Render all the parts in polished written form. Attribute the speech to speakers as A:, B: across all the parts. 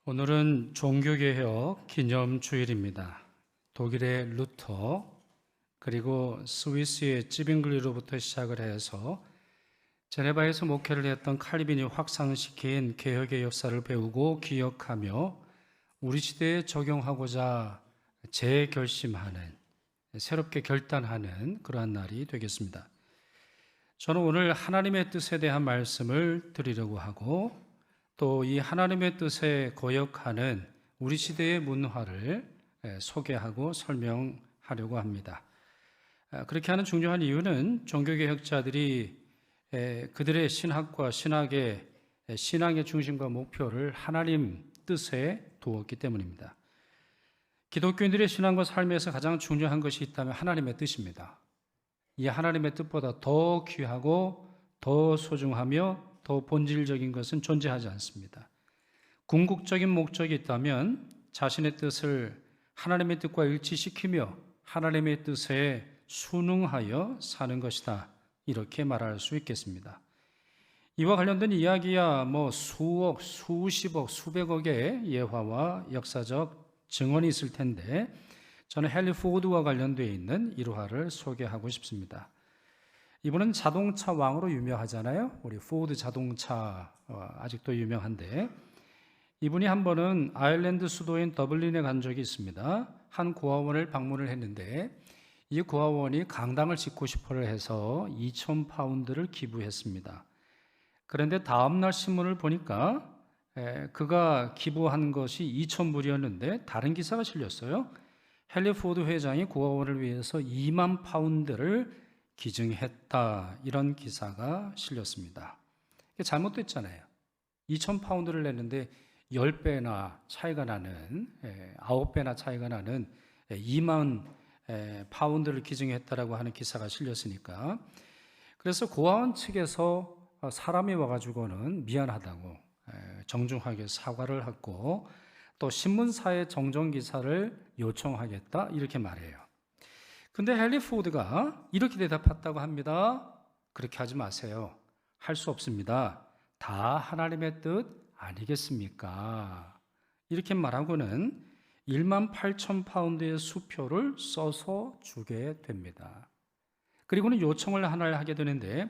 A: 오늘은 종교개혁 기념주일입니다. 독일의 루터 그리고 스위스의 찌빙글리로부터 시작을 해서 제네바에서 목회를 했던 칼빈이 확산시킨 개혁의 역사를 배우고 기억하며 우리 시대에 적용하고자 재결심하는, 새롭게 결단하는 그러한 날이 되겠습니다. 저는 오늘 하나님의 뜻에 대한 말씀을 드리려고 하고 또 이 하나님의 뜻에 거역하는 우리 시대의 문화를 소개하고 설명하려고 합니다. 그렇게 하는 중요한 이유는 종교개혁자들이 그들의 신학과 신앙의 중심과 목표를 하나님 뜻에 두었기 때문입니다. 기독교인들의 신앙과 삶에서 가장 중요한 것이 있다면 하나님의 뜻입니다. 이 하나님의 뜻보다 더 귀하고 더 소중하며 더 본질적인 것은 존재하지 않습니다. 궁극적인 목적이 있다면 자신의 뜻을 하나님의 뜻과 일치시키며 하나님의 뜻에 순응하여 사는 것이다, 이렇게 말할 수 있겠습니다. 이와 관련된 이야기야 수억, 수십억, 수백억의 예화와 역사적 증언이 있을 텐데 저는 헨리 포드와 관련되어 있는 일화를 소개하고 싶습니다. 이분은 자동차 왕으로 유명하잖아요. 우리 포드 자동차 아직도 유명한데, 이분이 한 번은 아일랜드 수도인 더블린에 간 적이 있습니다. 한 고아원을 방문을 했는데 이 고아원이 강당을 짓고 싶어를 해서 2,000파운드를 기부했습니다. 그런데 다음날 신문을 보니까 그가 기부한 것이 2,000불이었는데 다른 기사가 실렸어요. 헨리 포드 회장이 고아원을 위해서 2만 파운드를 기증했다, 이런 기사가 실렸습니다. 잘못됐잖아요. 2,000파운드를 냈는데 10배나 차이가 나는, 9배나 차이가 나는 2만 파운드를 기증했다라고 하는 기사가 실렸으니까, 그래서 고아원 측에서 사람이 와가지고는 미안하다고 정중하게 사과를 하고 또 신문사에 정정 기사를 요청하겠다, 이렇게 말해요. 근데 헨리 포드가 이렇게 대답했다고 합니다. 그렇게 하지 마세요. 할 수 없습니다. 다 하나님의 뜻 아니겠습니까? 이렇게 말하고는 18,000파운드의 수표를 써서 주게 됩니다. 그리고는 요청을 하나를 하게 되는데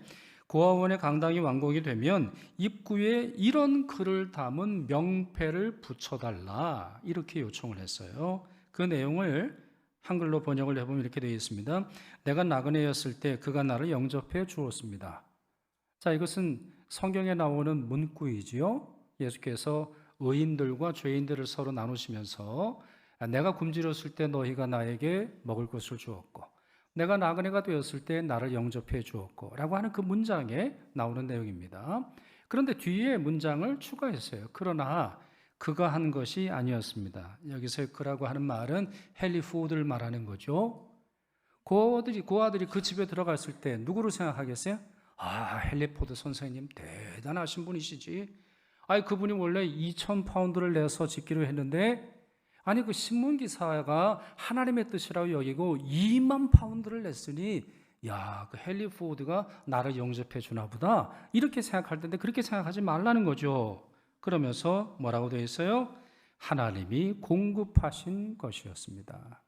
A: 고아원의 강당이 완공이 되면 입구에 이런 글을 담은 명패를 붙여달라, 이렇게 요청을 했어요. 그 내용을 한글로 번역을 해보면 이렇게 되어 있습니다. 내가 나그네였을 때 그가 나를 영접해 주었습니다. 자, 이것은 성경에 나오는 문구이지요. 예수께서 의인들과 죄인들을 서로 나누시면서 내가 굶주렸을 때 너희가 나에게 먹을 것을 주었고 내가 나그네가 되었을 때 나를 영접해 주었고 라고 하는 그 문장에 나오는 내용입니다. 그런데 뒤에 문장을 추가했어요. 그러나 그가 한 것이 아니었습니다. 여기서 그라고 하는 말은 헨리 포드를 말하는 거죠. 그 아들이 그 집에 들어갔을 때 누구를 생각하겠어요? 헨리 포드 선생님 대단하신 분이시지. 그분이 원래 2,000파운드를 내서 짓기로 했는데 그 신문 기사가 하나님의 뜻이라고 여기고 2만 파운드를 냈으니 그 헨리 포드가 나를 영접해 주나 보다, 이렇게 생각할 텐데 그렇게 생각하지 말라는 거죠. 그러면서 뭐라고 되어 있어요? 하나님이 공급하신 것이었습니다.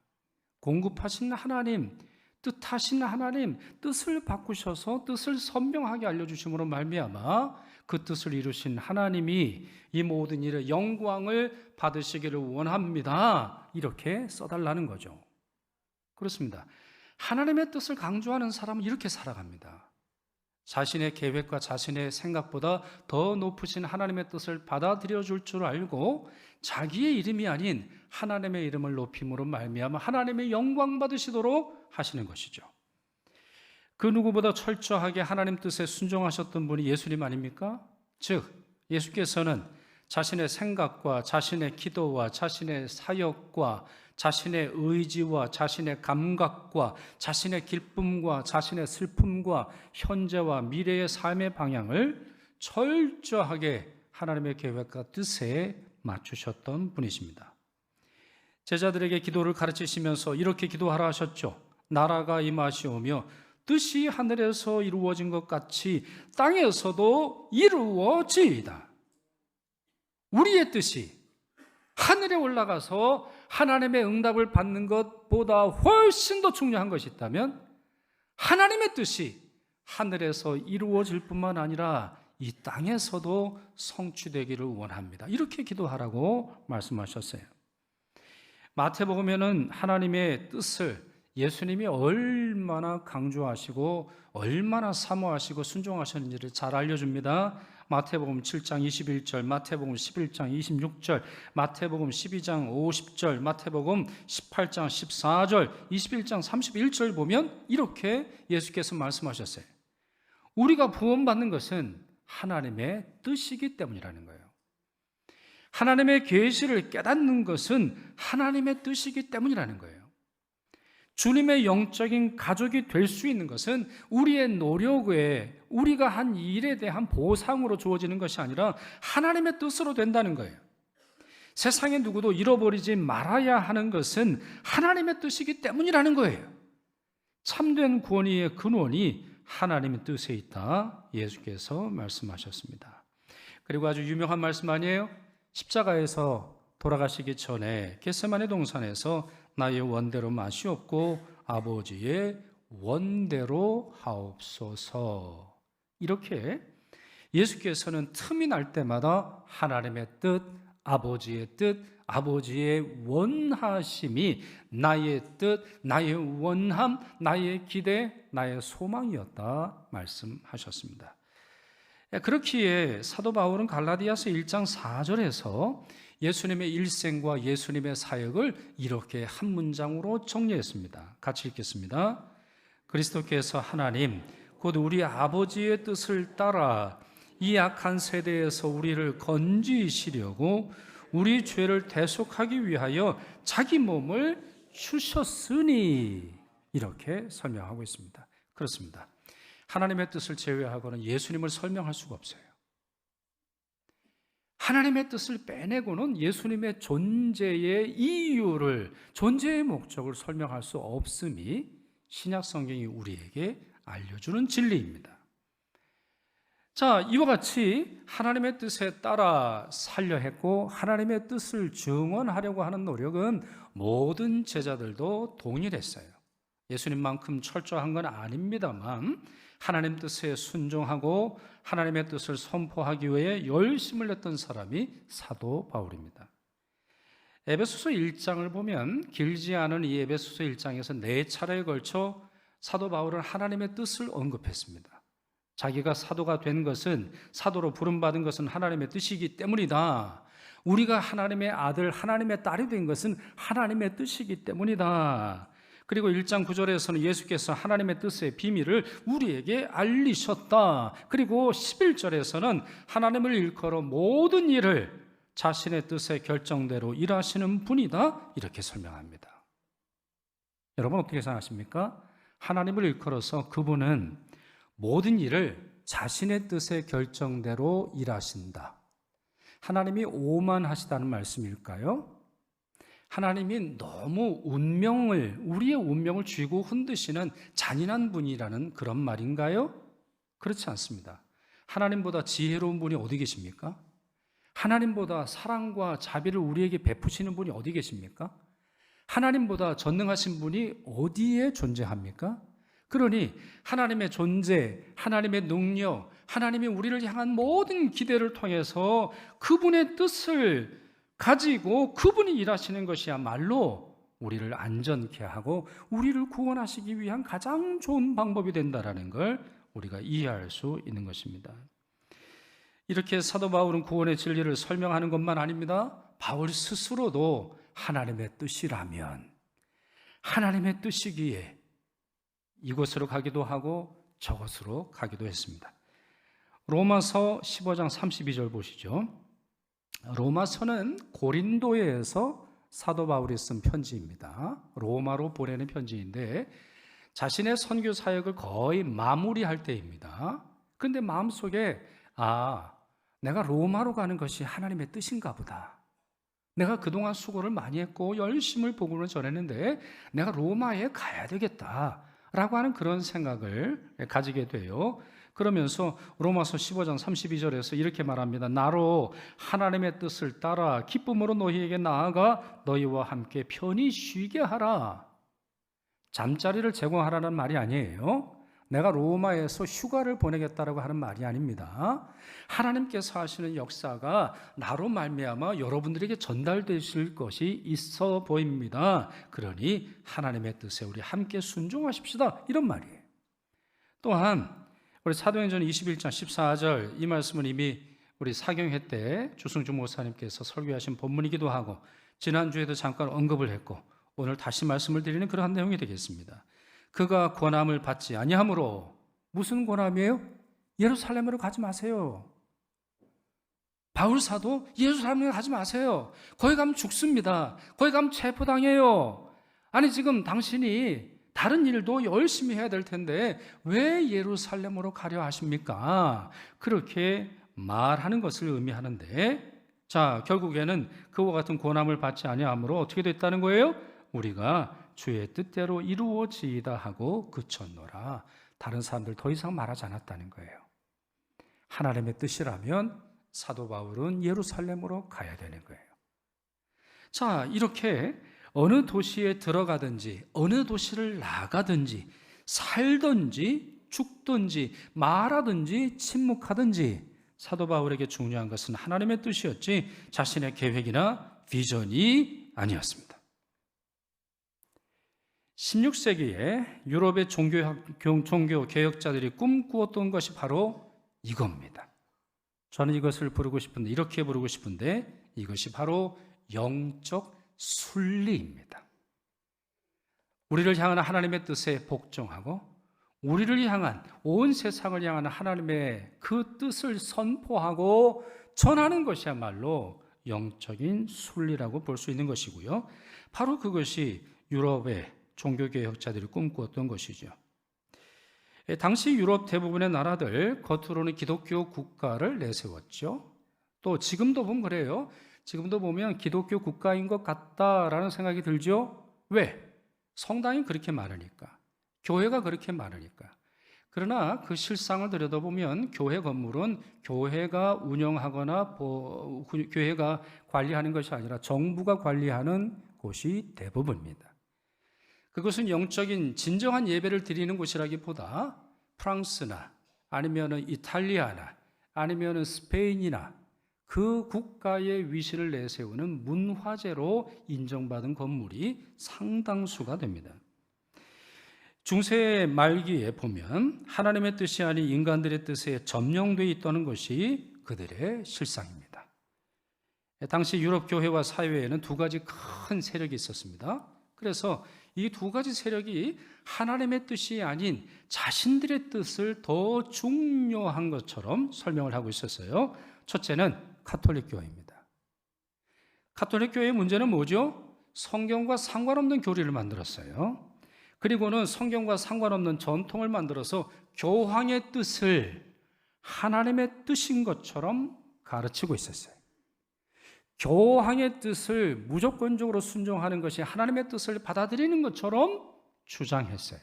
A: 공급하신 하나님, 뜻하신 하나님, 뜻을 바꾸셔서 뜻을 선명하게 알려주심으로 말미암아 그 뜻을 이루신 하나님이 이 모든 일의 영광을 받으시기를 원합니다, 이렇게 써달라는 거죠. 그렇습니다. 하나님의 뜻을 강조하는 사람은 이렇게 살아갑니다. 자신의 계획과 자신의 생각보다 더 높으신 하나님의 뜻을 받아들여 줄 줄 알고 자기의 이름이 아닌 하나님의 이름을 높임으로 말미암아 하나님의 영광 받으시도록 하시는 것이죠. 그 누구보다 철저하게 하나님 뜻에 순종하셨던 분이 예수님 아닙니까? 즉 예수께서는 자신의 생각과 자신의 기도와 자신의 사역과 자신의 의지와 자신의 감각과 자신의 기쁨과 자신의 슬픔과 현재와 미래의 삶의 방향을 철저하게 하나님의 계획과 뜻에 맞추셨던 분이십니다. 제자들에게 기도를 가르치시면서 이렇게 기도하라 하셨죠. 나라가 임하시오며 뜻이 하늘에서 이루어진 것 같이 땅에서도 이루어지이다. 우리의 뜻이 하늘에 올라가서 하나님의 응답을 받는 것보다 훨씬 더 중요한 것이 있다면 하나님의 뜻이 하늘에서 이루어질 뿐만 아니라 이 땅에서도 성취되기를 원합니다. 이렇게 기도하라고 말씀하셨어요. 마태복음에는 하나님의 뜻을 예수님이 얼마나 강조하시고 얼마나 사모하시고 순종하셨는지를 잘 알려줍니다. 마태복음 7장 21절, 마태복음 11장 26절, 마태복음 12장 50절, 마태복음 18장 14절, 21장 31절 보면 이렇게 예수께서 말씀하셨어요. 우리가 구원받는 것은 하나님의 뜻이기 때문이라는 거예요. 하나님의 계시를 깨닫는 것은 하나님의 뜻이기 때문이라는 거예요. 주님의 영적인 가족이 될 수 있는 것은 우리의 노력에 우리가 한 일에 대한 보상으로 주어지는 것이 아니라 하나님의 뜻으로 된다는 거예요. 세상에 누구도 잃어버리지 말아야 하는 것은 하나님의 뜻이기 때문이라는 거예요. 참된 구원의 근원이 하나님의 뜻에 있다, 예수께서 말씀하셨습니다. 그리고 아주 유명한 말씀 아니에요? 십자가에서 돌아가시기 전에 겟세마네 동산에서 나의 원대로 마시옵고 아버지의 원대로 하옵소서. 이렇게 예수께서는 틈이 날 때마다 하나님의 뜻, 아버지의 뜻, 아버지의 원하심이 나의 뜻, 나의 원함, 나의 기대, 나의 소망이었다 말씀하셨습니다. 그렇기에 사도 바울은 갈라디아서 1장 4절에서 예수님의 일생과 예수님의 사역을 이렇게 한 문장으로 정리했습니다. 같이 읽겠습니다. 그리스도께서 하나님 곧 우리 아버지의 뜻을 따라 이 악한 세대에서 우리를 건지시려고 우리 죄를 대속하기 위하여 자기 몸을 주셨으니, 이렇게 설명하고 있습니다. 그렇습니다. 하나님의 뜻을 제외하고는 예수님을 설명할 수가 없어요. 하나님의 뜻을 빼내고는 예수님의 존재의 이유를, 존재의 목적을 설명할 수 없음이 신약 성경이 우리에게 알려주는 진리입니다. 자, 이와 같이 하나님의 뜻에 따라 살려 했고 하나님의 뜻을 증언하려고 하는 노력은 모든 제자들도 동일했어요. 예수님만큼 철저한 건 아닙니다만 하나님 뜻에 순종하고 하나님의 뜻을 선포하기 위해 열심을 냈던 사람이 사도 바울입니다. 에베소서 1장을 보면 길지 않은 이 에베소서 1장에서 4차례에 걸쳐 사도 바울은 하나님의 뜻을 언급했습니다. 자기가 사도가 된 것은, 사도로 부름받은 것은 하나님의 뜻이기 때문이다. 우리가 하나님의 아들, 하나님의 딸이 된 것은 하나님의 뜻이기 때문이다. 그리고 1장 9절에서는 예수께서 하나님의 뜻의 비밀을 우리에게 알리셨다. 그리고 11절에서는 하나님을 일컬어 모든 일을 자신의 뜻의 결정대로 일하시는 분이다, 이렇게 설명합니다. 여러분 어떻게 생각하십니까? 하나님을 일컬어서 그분은 모든 일을 자신의 뜻의 결정대로 일하신다. 하나님이 오만하시다는 말씀일까요? 하나님이 너무 우리의 운명을 쥐고 흔드시는 잔인한 분이라는 그런 말인가요? 그렇지 않습니다. 하나님보다 지혜로운 분이 어디 계십니까? 하나님보다 사랑과 자비를 우리에게 베푸시는 분이 어디 계십니까? 하나님보다 전능하신 분이 어디에 존재합니까? 그러니 하나님의 존재, 하나님의 능력, 하나님이 우리를 향한 모든 기대를 통해서 그분의 뜻을 가지고 그분이 일하시는 것이야말로 우리를 안전케 하고 우리를 구원하시기 위한 가장 좋은 방법이 된다는 걸 우리가 이해할 수 있는 것입니다. 이렇게 사도 바울은 구원의 진리를 설명하는 것만 아닙니다. 바울 스스로도 하나님의 뜻이라면, 하나님의 뜻이기에 이곳으로 가기도 하고 저곳으로 가기도 했습니다. 로마서 15장 32절 보시죠. 로마서는 고린도에서 사도 바울이 쓴 편지입니다. 로마로 보내는 편지인데 자신의 선교 사역을 거의 마무리할 때입니다. 그런데 마음속에 내가 로마로 가는 것이 하나님의 뜻인가 보다. 내가 그동안 수고를 많이 했고 열심을 복음을 전했는데 내가 로마에 가야 되겠다 라고 하는 그런 생각을 가지게 돼요. 그러면서 로마서 15장 32절에서 이렇게 말합니다. 나로 하나님의 뜻을 따라 기쁨으로 너희에게 나아가 너희와 함께 편히 쉬게 하라. 잠자리를 제공하라는 말이 아니에요. 내가 로마에서 휴가를 보내겠다라고 하는 말이 아닙니다. 하나님께서 하시는 역사가 나로 말미암아 여러분들에게 전달되실 것이 있어 보입니다. 그러니 하나님의 뜻에 우리 함께 순종하십시다, 이런 말이에요. 또한 우리 사도행전 21장 14절, 이 말씀은 이미 우리 사경회 때 주승주 목사님께서 설교하신 본문이기도 하고 지난주에도 잠깐 언급을 했고 오늘 다시 말씀을 드리는 그러한 내용이 되겠습니다. 그가 권함을 받지 아니하므로, 무슨 권함이에요? 예루살렘으로 가지 마세요. 바울 사도 예루살렘으로 가지 마세요. 거기 가면 죽습니다. 거기 가면 체포당해요. 아니 지금 당신이 다른 일도 열심히 해야 될 텐데 왜 예루살렘으로 가려 하십니까? 그렇게 말하는 것을 의미하는데, 자, 결국에는 그와 같은 권함을 받지 아니하므로 어떻게 됐다는 거예요? 우리가 주의 뜻대로 이루어지이다 하고 그쳤노라. 다른 사람들 더 이상 말하지 않았다는 거예요. 하나님의 뜻이라면 사도 바울은 예루살렘으로 가야 되는 거예요. 자, 이렇게 어느 도시에 들어가든지 어느 도시를 나가든지 살든지 죽든지 말하든지 침묵하든지 사도 바울에게 중요한 것은 하나님의 뜻이었지 자신의 계획이나 비전이 아니었습니다. 16세기에 유럽의 종교 개혁자들이 꿈꾸었던 것이 바로 이겁니다. 저는 이것을 이렇게 부르고 싶은데 이것이 바로 영적 순리입니다. 우리를 향한 하나님의 뜻에 복종하고 우리를 향한, 온 세상을 향한 하나님의 그 뜻을 선포하고 전하는 것이야말로 영적인 순리라고 볼 수 있는 것이고요. 바로 그것이 유럽의 종교개혁자들이 꿈꾸었던 것이죠. 당시 유럽 대부분의 나라들 겉으로는 기독교 국가를 내세웠죠. 또 지금도 보면 그래요. 지금도 보면 기독교 국가인 것 같다라는 생각이 들죠. 왜? 성당이 그렇게 많으니까, 교회가 그렇게 많으니까. 그러나 그 실상을 들여다보면 교회 건물은 교회가 운영하거나 교회가 관리하는 것이 아니라 정부가 관리하는 곳이 대부분입니다. 그것은 영적인 진정한 예배를 드리는 곳이라기보다 프랑스나 아니면 이탈리아나 아니면 스페인이나 그 국가의 위신을 내세우는 문화재로 인정받은 건물이 상당수가 됩니다. 중세 말기에 보면 하나님의 뜻이 아닌 인간들의 뜻에 점령되어 있다는 것이 그들의 실상입니다. 당시 유럽 교회와 사회에는 두 가지 큰 세력이 있었습니다. 그래서 이 두 가지 세력이 하나님의 뜻이 아닌 자신들의 뜻을 더 중요한 것처럼 설명을 하고 있었어요. 첫째는 가톨릭 교회입니다. 가톨릭 교회의 문제는 뭐죠? 성경과 상관없는 교리를 만들었어요. 그리고는 성경과 상관없는 전통을 만들어서 교황의 뜻을 하나님의 뜻인 것처럼 가르치고 있었어요. 교황의 뜻을 무조건적으로 순종하는 것이 하나님의 뜻을 받아들이는 것처럼 주장했어요.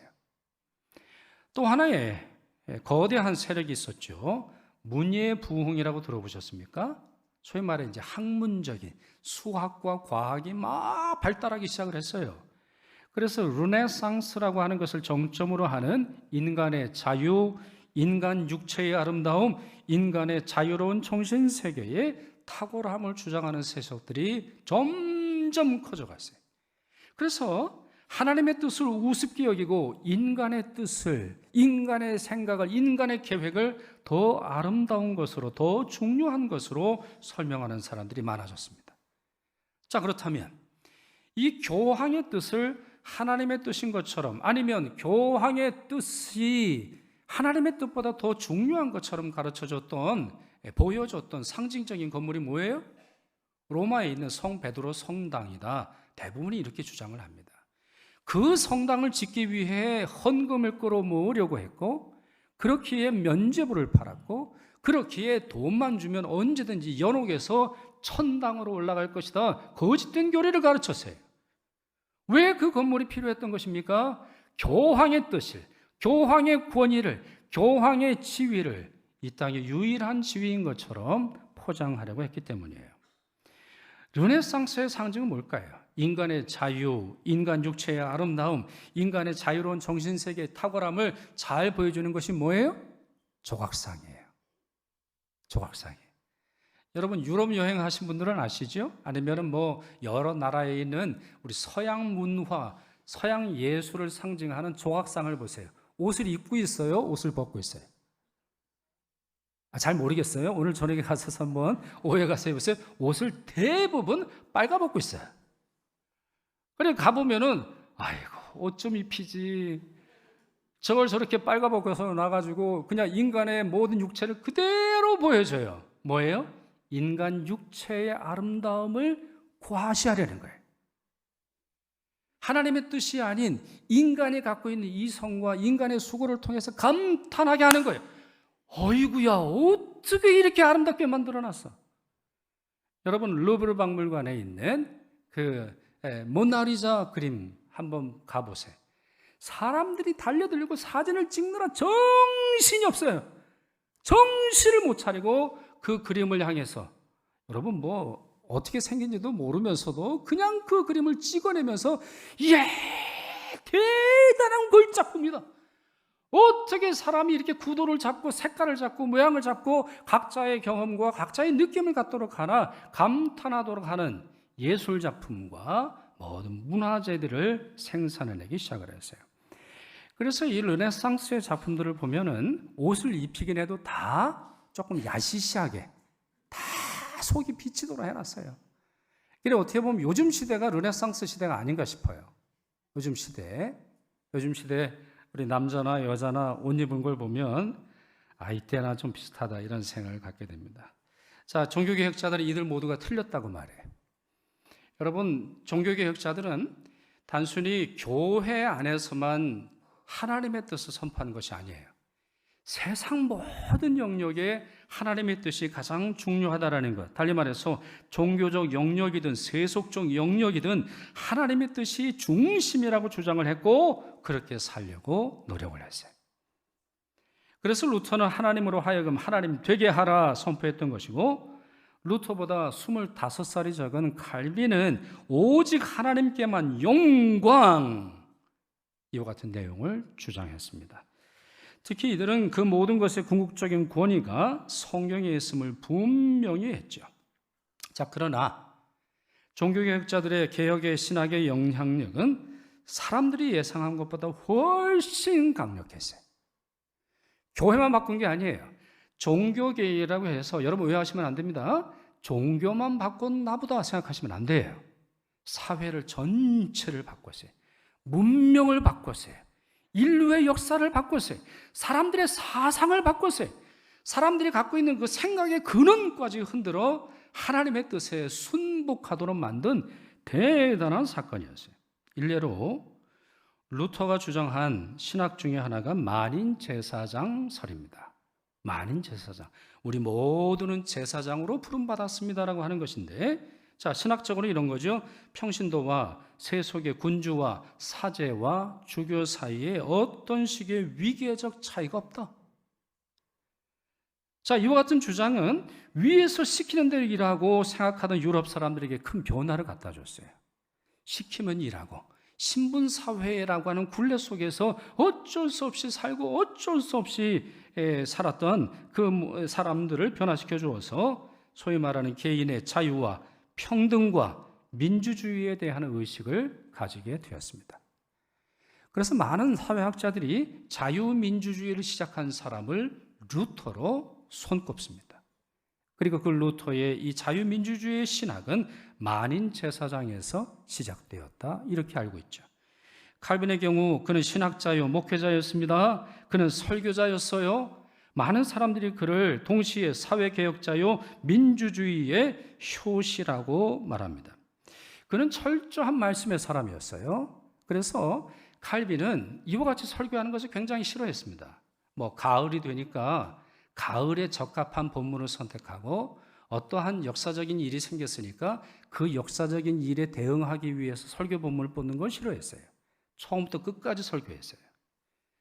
A: 또 하나의 거대한 세력이 있었죠. 문예부흥이라고 들어보셨습니까? 소위 말해 이제 학문적인 수학과 과학이 막 발달하기 시작을 했어요. 그래서 르네상스라고 하는 것을 정점으로 하는 인간의 자유, 인간 육체의 아름다움, 인간의 자유로운 정신세계에 탁월함을 주장하는 세력들이 점점 커져갔어요. 그래서 하나님의 뜻을 우습게 여기고 인간의 뜻을, 인간의 생각을, 인간의 계획을 더 아름다운 것으로, 더 중요한 것으로 설명하는 사람들이 많아졌습니다. 자, 그렇다면 이 교황의 뜻을 하나님의 뜻인 것처럼, 아니면 교황의 뜻이 하나님의 뜻보다 더 중요한 것처럼 가르쳐줬던, 보여줬던 상징적인 건물이 뭐예요? 로마에 있는 성 베드로 성당이다. 대부분이 이렇게 주장을 합니다. 그 성당을 짓기 위해 헌금을 끌어모으려고 했고, 그렇기에 면죄부를 팔았고, 그렇기에 돈만 주면 언제든지 연옥에서 천당으로 올라갈 것이다. 거짓된 교리를 가르쳤어요. 왜 그 건물이 필요했던 것입니까? 교황의 뜻을, 교황의 권위를, 교황의 지위를 이 땅의 유일한 지위인 것처럼 포장하려고 했기 때문이에요. 르네상스의 상징은 뭘까요? 인간의 자유, 인간 육체의 아름다움, 인간의 자유로운 정신세계의 탁월함을 잘 보여주는 것이 뭐예요? 조각상이에요. 조각상이에요. 여러분 유럽 여행하신 분들은 아시죠? 아니면 여러 나라에 있는 우리 서양 문화, 서양 예술을 상징하는 조각상을 보세요. 옷을 입고 있어요? 옷을 벗고 있어요? 잘 모르겠어요. 오늘 저녁에 가셔서 한번 오해 가서 해보세요. 옷을 대부분 빨가벗고 있어요. 그래 가보면은 아이고 옷 좀 입히지. 저걸 저렇게 빨가벗고서 나가지고 그냥 인간의 모든 육체를 그대로 보여줘요. 뭐예요? 인간 육체의 아름다움을 과시하려는 거예요. 하나님의 뜻이 아닌 인간이 갖고 있는 이성과 인간의 수고를 통해서 감탄하게 하는 거예요. 어이구야, 어떻게 이렇게 아름답게 만들어놨어? 여러분 루브르 박물관에 있는 그 모나리자 그림 한번 가보세요. 사람들이 달려들고 사진을 찍느라 정신이 없어요. 정신을 못 차리고 그 그림을 향해서 여러분 어떻게 생긴지도 모르면서도 그냥 그 그림을 찍어내면서 예, 대단한 걸작품이다. 어떻게 사람이 이렇게 구도를 잡고 색깔을 잡고 모양을 잡고 각자의 경험과 각자의 느낌을 갖도록 하나 감탄하도록 하는 예술작품과 모든 문화재들을 생산해내기 시작을 했어요. 그래서 이 르네상스의 작품들을 보면은 옷을 입히긴 해도 다 조금 야시시하게 다 속이 비치도록 해놨어요. 그래 어떻게 보면 요즘 시대가 르네상스 시대가 아닌가 싶어요. 요즘 시대 우리 남자나 여자나 옷 입은 걸 보면 이때나 좀 비슷하다 이런 생각을 갖게 됩니다. 자, 종교개혁자들은 이들 모두가 틀렸다고 말해요. 여러분, 종교개혁자들은 단순히 교회 안에서만 하나님의 뜻을 선포하는 것이 아니에요. 세상 모든 영역에 하나님의 뜻이 가장 중요하다라는 것. 달리 말해서 종교적 영역이든 세속적 영역이든 하나님의 뜻이 중심이라고 주장을 했고 그렇게 살려고 노력을 했어요. 그래서 루터는 하나님으로 하여금 하나님 되게 하라 선포했던 것이고 루터보다 25살이 적은 칼빈은 오직 하나님께만 영광 이와 같은 내용을 주장했습니다. 특히 이들은 그 모든 것의 궁극적인 권위가 성경에 있음을 분명히 했죠. 자, 그러나 종교개혁자들의 개혁의 신학의 영향력은 사람들이 예상한 것보다 훨씬 강력했어요. 교회만 바꾼 게 아니에요. 종교개혁이라고 해서 여러분 오해하시면 안 됩니다. 종교만 바꾼 나보다 생각하시면 안 돼요. 사회를 전체를 바꿨어요. 문명을 바꿨어요. 인류의 역사를 바꿨어요. 사람들의 사상을 바꿨어요. 사람들이 갖고 있는 그 생각의 근원까지 흔들어 하나님의 뜻에 순복하도록 만든 대단한 사건이었어요. 일례로 루터가 주장한 신학 중에 하나가 만인제사장설입니다. 만인제사장. 우리 모두는 제사장으로 부름받았습니다라고 하는 것인데 자, 신학적으로 이런 거죠. 평신도와 세속의 군주와 사제와 주교 사이에 어떤 식의 위계적 차이가 없다. 자, 이와 같은 주장은 위에서 시키는 대로 일하고 생각하던 유럽 사람들에게 큰 변화를 갖다 줬어요. 시키면 일하고 신분사회라고 하는 굴레 속에서 어쩔 수 없이 살고 어쩔 수 없이 살았던 그 사람들을 변화시켜 주어서 소위 말하는 개인의 자유와 평등과 민주주의에 대한 의식을 가지게 되었습니다. 그래서 많은 사회학자들이 자유민주주의를 시작한 사람을 루터로 손꼽습니다. 그리고 그 루터의 이 자유민주주의의 신학은 만인제사장에서 시작되었다 이렇게 알고 있죠. 칼빈의 경우 그는 신학자요 목회자였습니다. 그는 설교자였어요. 많은 사람들이 그를 동시에 사회개혁자요 민주주의의 효시라고 말합니다. 그는 철저한 말씀의 사람이었어요. 그래서 칼빈은 이와 같이 설교하는 것을 굉장히 싫어했습니다. 가을이 되니까 가을에 적합한 본문을 선택하고 어떠한 역사적인 일이 생겼으니까 그 역사적인 일에 대응하기 위해서 설교 본문을 뽑는 걸 싫어했어요. 처음부터 끝까지 설교했어요.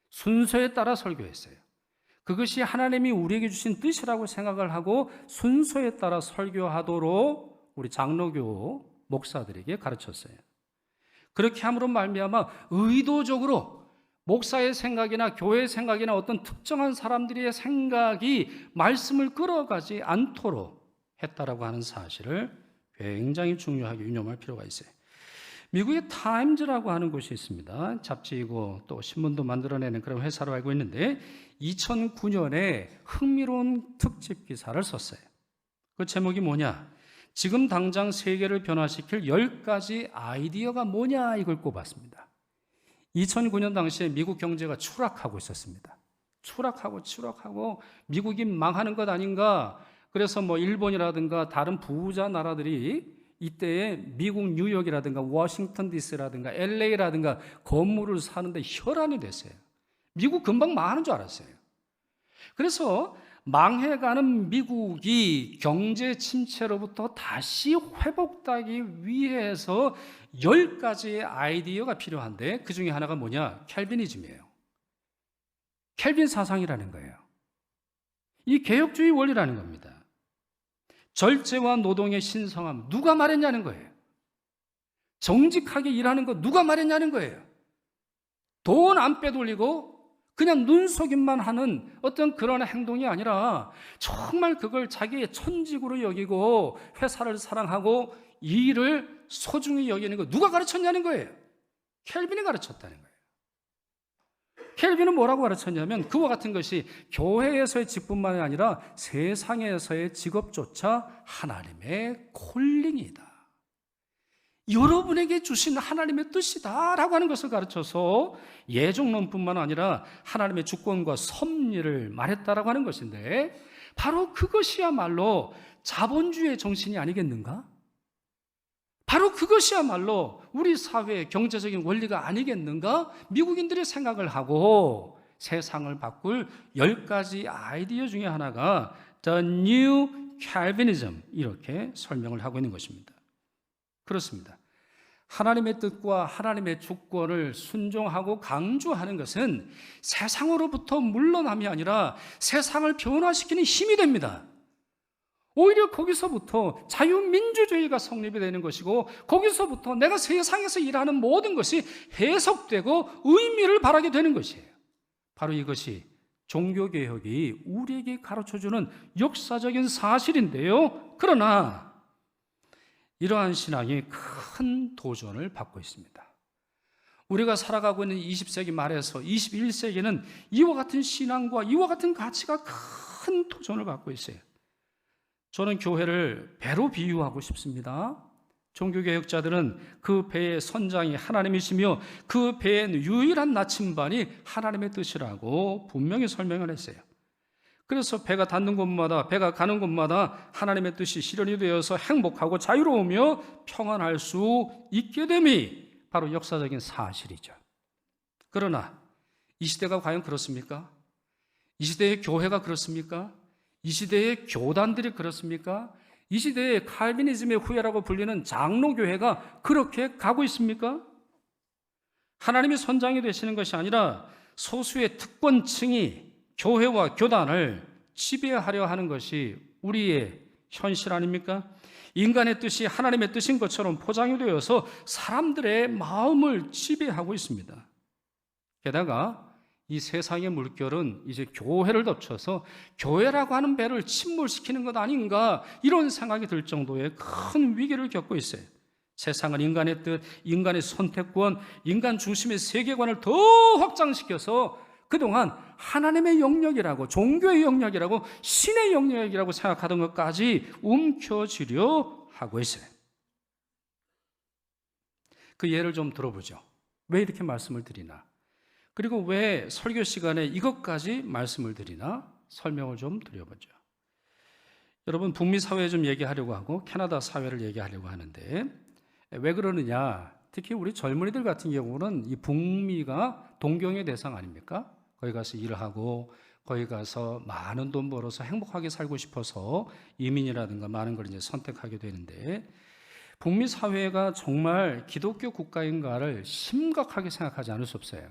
A: 순서에 따라 설교했어요. 그것이 하나님이 우리에게 주신 뜻이라고 생각을 하고 순서에 따라 설교하도록 우리 장로교 목사들에게 가르쳤어요. 그렇게 함으로 말미암아 의도적으로 목사의 생각이나 교회의 생각이나 어떤 특정한 사람들의 생각이 말씀을 끌어가지 않도록 했다라고 하는 사실을 굉장히 중요하게 유념할 필요가 있어요. 미국의 타임즈라고 하는 곳이 있습니다. 잡지이고 또 신문도 만들어내는 그런 회사로 알고 있는데 2009년에 흥미로운 특집 기사를 썼어요. 그 제목이 뭐냐? 지금 당장 세계를 변화시킬 10가지 아이디어가 뭐냐, 이걸 꼽았습니다. 2009년 당시에 미국 경제가 추락하고 있었습니다. 추락하고 미국이 망하는 것 아닌가. 그래서 일본이라든가 다른 부자 나라들이 이때에 미국 뉴욕이라든가 워싱턴 DC라든가 LA라든가 건물을 사는데 혈안이 됐어요. 미국 금방 망하는 줄 알았어요. 그래서 망해가는 미국이 경제 침체로부터 다시 회복되기 위해서 10가지의 아이디어가 필요한데 그 중에 하나가 뭐냐? 캘비니즘이에요. 캘빈 사상이라는 거예요. 이 개혁주의 원리라는 겁니다. 절제와 노동의 신성함, 누가 말했냐는 거예요. 정직하게 일하는 거 누가 말했냐는 거예요. 돈 안 빼돌리고 그냥 눈속임만 하는 어떤 그런 행동이 아니라 정말 그걸 자기의 천직으로 여기고 회사를 사랑하고 일을 소중히 여기는 거 누가 가르쳤냐는 거예요. 켈빈이 가르쳤다는 거예요. 켈빈은 뭐라고 가르쳤냐면 그와 같은 것이 교회에서의 직분만이 아니라 세상에서의 직업조차 하나님의 콜링이다. 여러분에게 주신 하나님의 뜻이다 라고 하는 것을 가르쳐서 예정론뿐만 아니라 하나님의 주권과 섭리를 말했다라고 하는 것인데 바로 그것이야말로 자본주의의 정신이 아니겠는가? 바로 그것이야말로 우리 사회의 경제적인 원리가 아니겠는가? 미국인들이 생각을 하고 세상을 바꿀 10가지 아이디어 중에 하나가 The New Calvinism 이렇게 설명을 하고 있는 것입니다. 그렇습니다. 하나님의 뜻과 하나님의 주권을 순종하고 강조하는 것은 세상으로부터 물러남이 아니라 세상을 변화시키는 힘이 됩니다. 오히려 거기서부터 자유민주주의가 성립이 되는 것이고 거기서부터 내가 세상에서 일하는 모든 것이 해석되고 의미를 발하게 되는 것이에요. 바로 이것이 종교개혁이 우리에게 가르쳐주는 역사적인 사실인데요. 그러나 이러한 신앙이 큰 도전을 받고 있습니다. 우리가 살아가고 있는 20세기 말에서 21세기는 이와 같은 신앙과 이와 같은 가치가 큰 도전을 받고 있어요. 저는 교회를 배로 비유하고 싶습니다. 종교개혁자들은 그 배의 선장이 하나님이시며 그 배의 유일한 나침반이 하나님의 뜻이라고 분명히 설명을 했어요. 그래서 배가 닿는 곳마다, 배가 가는 곳마다 하나님의 뜻이 실현이 되어서 행복하고 자유로우며 평안할 수 있게 됨이 바로 역사적인 사실이죠. 그러나 이 시대가 과연 그렇습니까? 이 시대의 교회가 그렇습니까? 이 시대의 교단들이 그렇습니까? 이 시대의 칼비니즘의 후예라고 불리는 장로교회가 그렇게 가고 있습니까? 하나님이 선장이 되시는 것이 아니라 소수의 특권층이 교회와 교단을 지배하려 하는 것이 우리의 현실 아닙니까? 인간의 뜻이 하나님의 뜻인 것처럼 포장이 되어서 사람들의 마음을 지배하고 있습니다. 게다가 이 세상의 물결은 이제 교회를 덮쳐서 교회라고 하는 배를 침몰시키는 것 아닌가 이런 생각이 들 정도의 큰 위기를 겪고 있어요. 세상은 인간의 뜻, 인간의 선택권, 인간 중심의 세계관을 더 확장시켜서 그동안 하나님의 영역이라고, 종교의 영역이라고, 신의 영역이라고 생각하던 것까지 움켜쥐려 하고 있어요. 그 예를 좀 들어보죠. 왜 이렇게 말씀을 드리나? 그리고 왜 설교 시간에 이것까지 말씀을 드리나? 설명을 좀 드려보죠. 여러분, 북미 사회 좀 얘기하려고 하고 캐나다 사회를 얘기하려고 하는데 왜 그러느냐? 특히 우리 젊은이들 같은 경우는 이 북미가 동경의 대상 아닙니까? 거기 가서 일을 하고 거기 가서 많은 돈 벌어서 행복하게 살고 싶어서 이민이라든가 많은 걸 이제 선택하게 되는데 북미 사회가 정말 기독교 국가인가를 심각하게 생각하지 않을 수 없어요.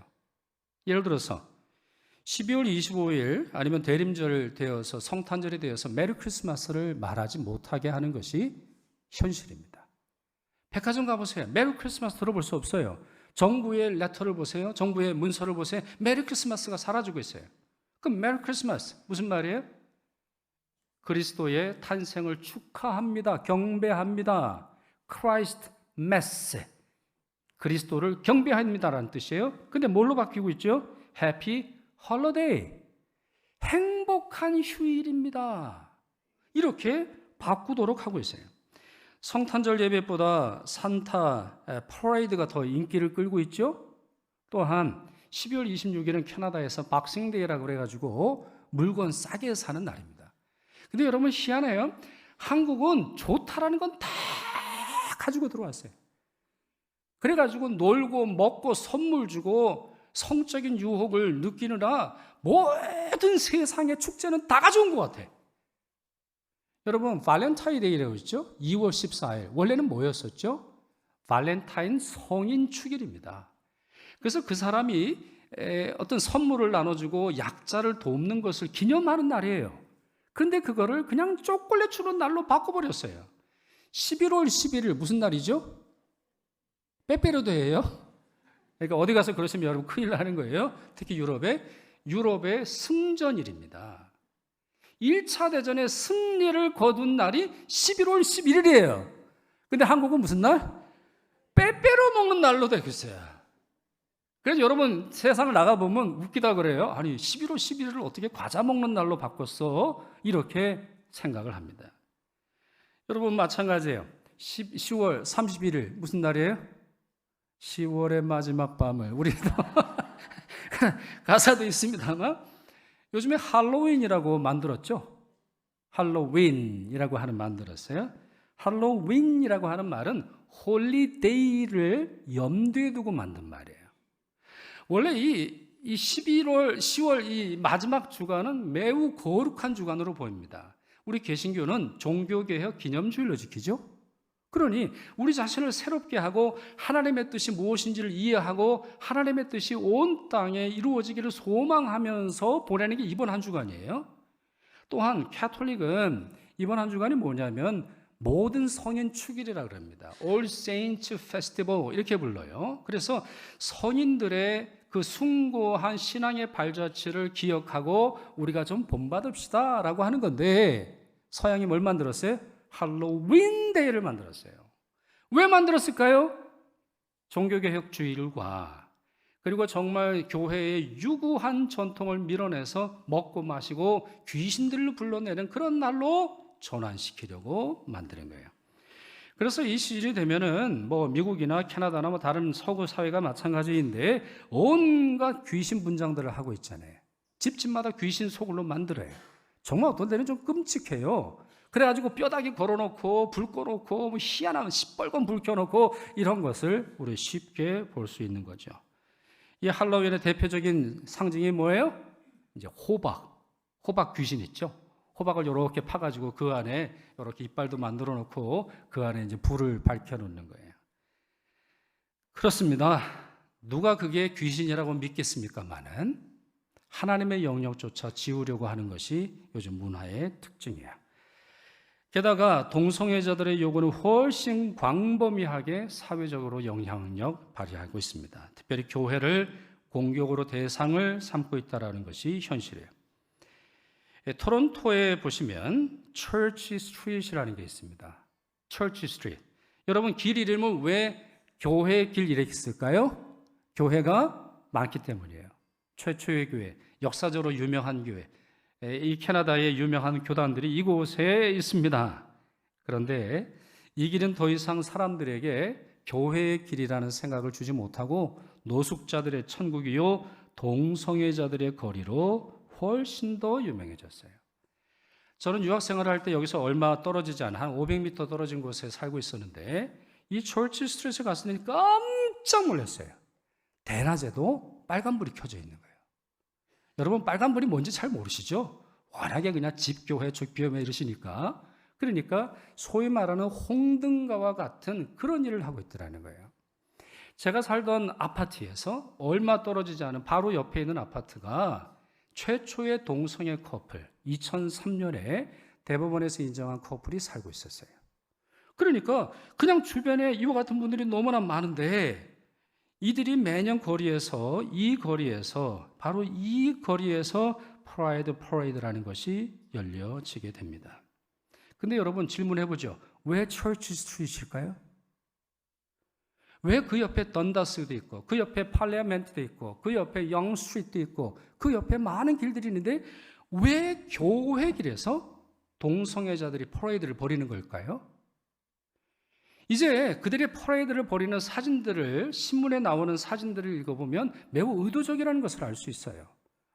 A: 예를 들어서 12월 25일 아니면 대림절 되어서 성탄절이 되어서 메리 크리스마스를 말하지 못하게 하는 것이 현실입니다. 백화점 가보세요. 메리 크리스마스 들어볼 수 없어요. 정부의 레터를 보세요. 정부의 문서를 보세요. 메리 크리스마스가 사라지고 있어요. 그럼 메리 크리스마스 무슨 말이에요? 그리스도의 탄생을 축하합니다. 경배합니다. 크라이스트 메스. 그리스도를 경배합니다라는 뜻이에요. 근데 뭘로 바뀌고 있죠? 해피 홀리데이. 행복한 휴일입니다. 이렇게 바꾸도록 하고 있어요. 성탄절 예배보다 산타 퍼레이드가 더 인기를 끌고 있죠. 또한 12월 26일은 캐나다에서 박싱데이라고 그래가지고 물건 싸게 사는 날입니다. 근데 여러분 희한해요. 한국은 좋다라는 건 다 가지고 들어왔어요. 그래가지고 놀고 먹고 선물 주고 성적인 유혹을 느끼느라 모든 세상의 축제는 다 가져온 것 같아. 여러분 발렌타인데이라고 있죠? 2월 14일 원래는 뭐였었죠? 발렌타인 성인 축일입니다. 그래서 그 사람이 어떤 선물을 나눠주고 약자를 돕는 것을 기념하는 날이에요. 그런데 그거를 그냥 초콜릿 주는 날로 바꿔버렸어요. 11월 11일 무슨 날이죠? 빼빼로데이예요. 그러니까 어디 가서 그러시면 여러분 큰일 나는 거예요. 특히 유럽의 승전일입니다. 1차 대전의 승리를 거둔 날이 11월 11일이에요. 근데 한국은 무슨 날? 빼빼로 먹는 날로 되겠어요. 그래서 여러분 세상을 나가보면 웃기다 그래요. 아니 11월 11일을 어떻게 과자 먹는 날로 바꿨어? 이렇게 생각을 합니다. 여러분 마찬가지예요. 10월 31일 무슨 날이에요? 10월의 마지막 밤을 우리도 가사도 있습니다만 요즘에 할로윈이라고 만들었죠. 할로윈이라고 하는 만들었어요. 할로윈이라고 하는 말은 홀리데이를 염두에 두고 만든 말이에요. 원래 이 11월, 10월 이 마지막 주간은 매우 거룩한 주간으로 보입니다. 우리 개신교는 종교개혁 기념주일로 지키죠. 그러니 우리 자신을 새롭게 하고 하나님의 뜻이 무엇인지를 이해하고 하나님의 뜻이 온 땅에 이루어지기를 소망하면서 보내는 게 이번 한 주간이에요. 또한 캐톨릭은 이번 한 주간이 뭐냐면 모든 성인 축일이라고 합니다. All Saints Festival 이렇게 불러요. 그래서 성인들의 그 숭고한 신앙의 발자취를 기억하고 우리가 좀 본받읍시다 라고 하는 건데 서양이 뭘 만들었어요? 할로윈 데이를 만들었어요. 왜 만들었을까요? 종교개혁주일과 그리고 정말 교회의 유구한 전통을 밀어내서 먹고 마시고 귀신들을 불러내는 그런 날로 전환시키려고 만드는 거예요. 그래서 이 시즌이 되면은 뭐 미국이나 캐나다나 뭐 다른 서구 사회가 마찬가지인데 온갖 귀신 분장들을 하고 있잖아요. 집집마다 귀신 소굴로 만들어요. 정말 어떤 데는 좀 끔찍해요. 그래가지고 뼈다귀 걸어놓고 불 꺼놓고 뭐 희한한 시뻘건 불 켜놓고 이런 것을 우리 쉽게 볼 수 있는 거죠. 이 할로윈의 대표적인 상징이 뭐예요? 이제 호박 귀신 있죠. 호박을 이렇게 파가지고 그 안에 이렇게 이빨도 만들어 놓고 그 안에 이제 불을 밝혀 놓는 거예요. 그렇습니다. 누가 그게 귀신이라고 믿겠습니까마는 하나님의 영역조차 지우려고 하는 것이 요즘 문화의 특징이에요. 게다가 동성애자들의 요구는 훨씬 광범위하게 사회적으로 영향력 발휘하고 있습니다. 특별히 교회를 공격으로 대상을 삼고 있다는 것이 현실이에요. 토론토에 보시면 Church Street이라는 게 있습니다. Church Street. 여러분 길 이름은 왜 교회 길 이렇게 쓸까요? 교회가 많기 때문이에요. 최초의 교회, 역사적으로 유명한 교회. 이 캐나다의 유명한 교단들이 이곳에 있습니다. 그런데 이 길은 더 이상 사람들에게 교회의 길이라는 생각을 주지 못하고 노숙자들의 천국이요 동성애자들의 거리로 훨씬 더 유명해졌어요. 저는 유학 생활을 할 때 여기서 얼마 떨어지지 않은 한 500m 떨어진 곳에 살고 있었는데 이 철치 스트리트에 갔으니 깜짝 놀랐어요. 대낮에도 빨간불이 켜져 있는 거예요. 여러분 빨간불이 뭔지 잘 모르시죠? 워낙에 그냥 집교회, 죽교회 이러시니까 그러니까 소위 말하는 홍등가와 같은 그런 일을 하고 있더라는 거예요. 제가 살던 아파트에서 얼마 떨어지지 않은 바로 옆에 있는 아파트가 최초의 동성애 커플, 2003년에 대법원에서 인정한 커플이 살고 있었어요. 그러니까 그냥 주변에 이와 같은 분들이 너무나 많은데 이들이 매년 바로 이 거리에서 프라이드 퍼레이드라는 것이 열려지게 됩니다. 근데 여러분 질문해보죠. 왜 처치 스트리트일까요? 왜 그 옆에 던다스도 있고 그 옆에 팔리아멘트도 있고 그 옆에 영 스트리트도 있고 그 옆에 많은 길들이 있는데 왜 교회 길에서 동성애자들이 퍼레이드를 벌이는 걸까요? 이제 그들의 퍼레이드를 벌이는 사진들을, 신문에 나오는 사진들을 읽어보면 매우 의도적이라는 것을 알 수 있어요.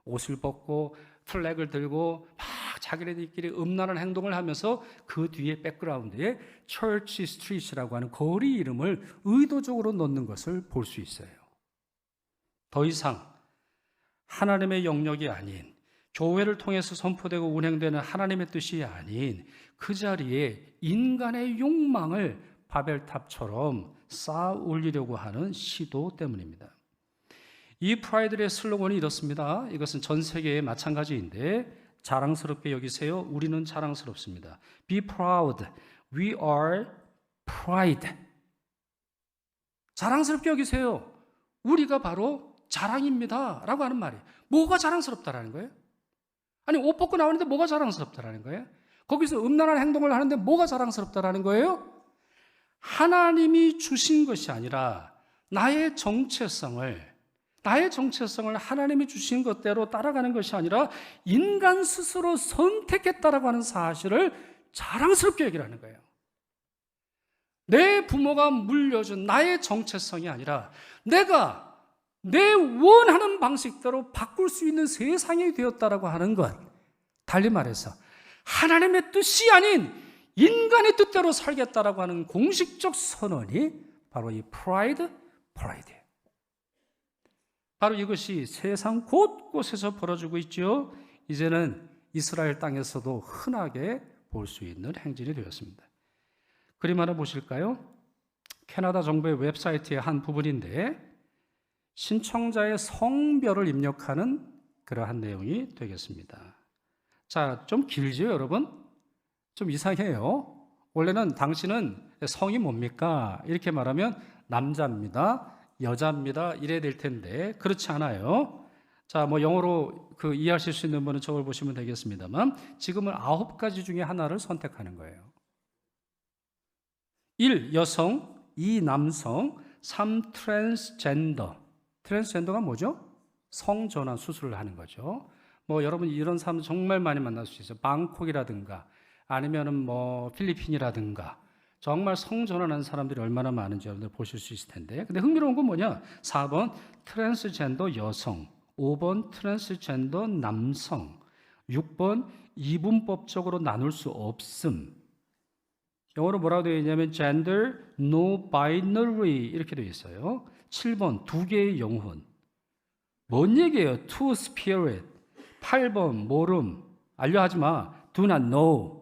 A: 옷을 벗고 플렉을 들고 막 자기네들끼리 음란한 행동을 하면서 그 뒤에 백그라운드에 처치 스트리트라고 하는 거리 이름을 의도적으로 넣는 것을 볼 수 있어요. 더 이상 하나님의 영역이 아닌, 교회를 통해서 선포되고 운행되는 하나님의 뜻이 아닌 그 자리에 인간의 욕망을 바벨탑처럼 쌓아 올리려고 하는 시도 때문입니다. 이 프라이드의 슬로건이 이렇습니다. 이것은 전 세계에 마찬가지인데 자랑스럽게 여기세요. 우리는 자랑스럽습니다. Be proud. We are pride. 자랑스럽게 여기세요. 우리가 바로 자랑입니다. 라고 하는 말이에요. 뭐가 자랑스럽다라는 거예요? 아니, 옷 벗고 나오는데 뭐가 자랑스럽다라는 거예요? 거기서 음란한 행동을 하는데 뭐가 자랑스럽다라는 거예요? 하나님이 주신 것이 아니라 나의 정체성을 하나님이 주신 것대로 따라가는 것이 아니라 인간 스스로 선택했다라고 하는 사실을 자랑스럽게 얘기하는 거예요. 내 부모가 물려준 나의 정체성이 아니라 내가 내 원하는 방식대로 바꿀 수 있는 세상이 되었다라고 하는 것. 달리 말해서 하나님의 뜻이 아닌 인간의 뜻대로 살겠다라고 하는 공식적 선언이 바로 이 프라이드예요. 바로 이것이 세상 곳곳에서 벌어지고 있죠. 이제는 이스라엘 땅에서도 흔하게 볼 수 있는 행진이 되었습니다. 그림 하나 보실까요? 캐나다 정부의 웹사이트의 한 부분인데 신청자의 성별을 입력하는 그러한 내용이 되겠습니다. 자, 좀 길죠, 여러분? 좀 이상해요. 원래는 당신은 성이 뭡니까? 이렇게 말하면 남자입니다, 여자입니다, 이래야 될 텐데 그렇지 않아요. 자, 뭐 영어로 이해하실 수 있는 분은 저걸 보시면 되겠습니다만 지금은 9가지 중에 하나를 선택하는 거예요. 1. 여성, 2. 남성, 3. 트랜스젠더. 트랜스젠더가 뭐죠? 성전환 수술을 하는 거죠. 뭐 여러분 이런 사람 정말 많이 만날 수 있어요. 방콕이라든가 아니면은 뭐 필리핀이라든가 정말 성전환하는 사람들이 얼마나 많은지 여러분들 보실 수 있을 텐데. 근데 흥미로운 건 뭐냐? 4번 트랜스젠더 여성, 5번 트랜스젠더 남성, 6번 이분법적으로 나눌 수 없음. 영어로 뭐라고 되어 있냐면 gender no binary 이렇게 되어 있어요. 7번 두 개의 영혼. 뭔 얘기예요? two spirit. 8번 모름. 알려하지 마. do not know.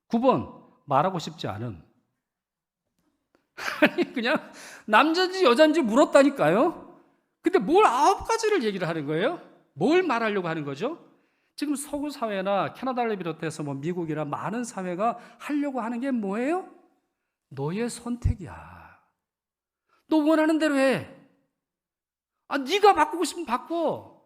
A: 9번 말하고 싶지 않음. 아니 그냥 남자인지 여자인지 물었다니까요. 근데 뭘 9가지를 얘기를 하는 거예요? 뭘 말하려고 하는 거죠? 지금 서구 사회나 캐나다를 비롯해서 뭐 미국이나 많은 사회가 하려고 하는 게 뭐예요? 너의 선택이야. 너 원하는 대로 해. 네가 바꾸고 싶으면 바꿔.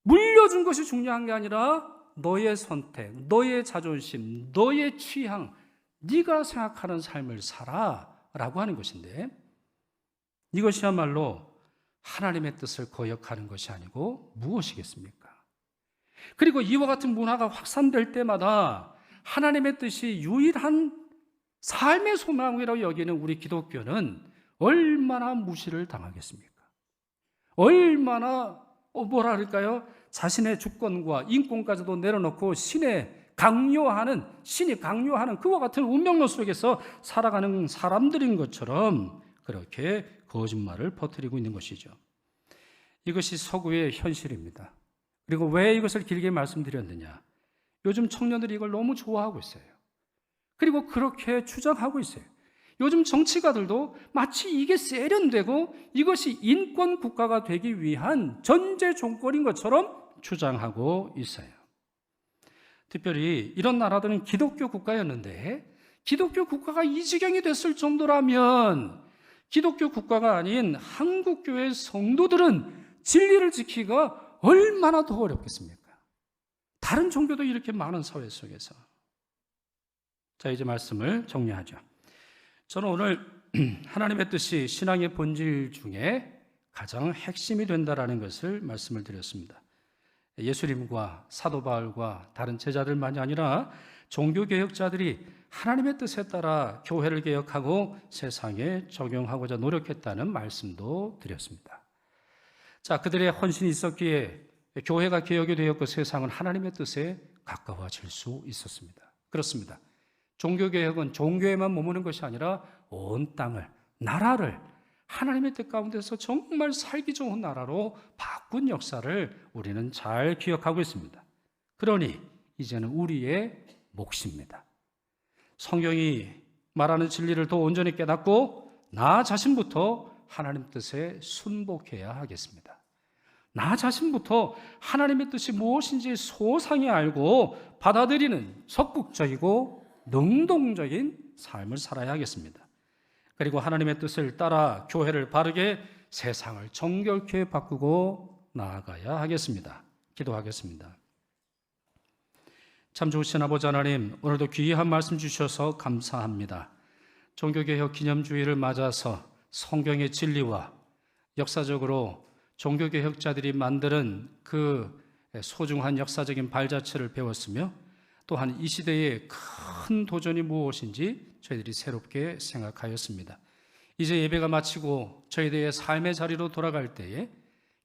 A: 물려준 것이 중요한 게 아니라 너의 선택, 너의 자존심, 너의 취향, 네가 생각하는 삶을 살아라고 하는 것인데 이것이야말로 하나님의 뜻을 거역하는 것이 아니고 무엇이겠습니까? 그리고 이와 같은 문화가 확산될 때마다 하나님의 뜻이 유일한 삶의 소망이라고 여기는 우리 기독교는 얼마나 무시를 당하겠습니까? 얼마나 뭐라 그럴까요? 자신의 주권과 인권까지도 내려놓고 신이 강요하는 그와 같은 운명론 속에서 살아가는 사람들인 것처럼 그렇게 거짓말을 퍼뜨리고 있는 것이죠. 이것이 서구의 현실입니다. 그리고 왜 이것을 길게 말씀드렸느냐? 요즘 청년들이 이걸 너무 좋아하고 있어요. 그리고 그렇게 주장하고 있어요. 요즘 정치가들도 마치 이게 세련되고 이것이 인권 국가가 되기 위한 전제 조건인 것처럼 주장하고 있어요. 특별히 이런 나라들은 기독교 국가였는데 기독교 국가가 이 지경이 됐을 정도라면 기독교 국가가 아닌 한국교회 성도들은 진리를 지키기가 얼마나 더 어렵겠습니까? 다른 종교도 이렇게 많은 사회 속에서. 자, 이제 말씀을 정리하죠. 저는 오늘 하나님의 뜻이 신앙의 본질 중에 가장 핵심이 된다라는 것을 말씀을 드렸습니다. 예수님과 사도 바울과 다른 제자들만이 아니라 종교개혁자들이 하나님의 뜻에 따라 교회를 개혁하고 세상에 적용하고자 노력했다는 말씀도 드렸습니다. 자, 그들의 헌신이 있었기에 교회가 개혁이 되었고 세상은 하나님의 뜻에 가까워질 수 있었습니다. 그렇습니다. 종교개혁은 종교에만 머무는 것이 아니라 온 땅을, 나라를 하나님의 뜻 가운데서 정말 살기 좋은 나라로 바꾼 역사를 우리는 잘 기억하고 있습니다. 그러니 이제는 우리의 몫입니다. 성경이 말하는 진리를 더 온전히 깨닫고 나 자신부터 하나님 뜻에 순복해야 하겠습니다. 나 자신부터 하나님의 뜻이 무엇인지 소상히 알고 받아들이는 적극적이고 능동적인 삶을 살아야 하겠습니다. 그리고 하나님의 뜻을 따라 교회를 바르게 세상을 정결케 바꾸고 나아가야 하겠습니다. 기도하겠습니다. 참 좋으신 아버지 하나님, 오늘도 귀한 말씀 주셔서 감사합니다. 종교개혁 기념주의를 맞아서 성경의 진리와 역사적으로 종교개혁자들이 만드는 그 소중한 역사적인 발자취를 배웠으며 또한 이 시대의 큰 도전이 무엇인지 저희들이 새롭게 생각하였습니다. 이제 예배가 마치고 저희들의 삶의 자리로 돌아갈 때에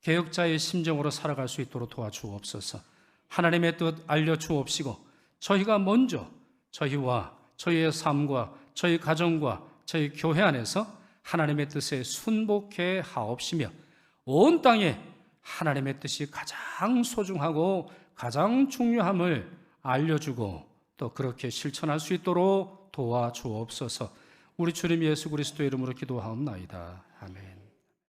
A: 개혁자의 심정으로 살아갈 수 있도록 도와주옵소서. 하나님의 뜻 알려주옵시고 저희가 먼저 저희와 저희의 삶과 저희 가정과 저희 교회 안에서 하나님의 뜻에 순복해 하옵시며 온 땅에 하나님의 뜻이 가장 소중하고 가장 중요함을 알려주고 또 그렇게 실천할 수 있도록 도와주옵소서. 우리 주님 예수 그리스도의 이름으로 기도하옵나이다. 아멘.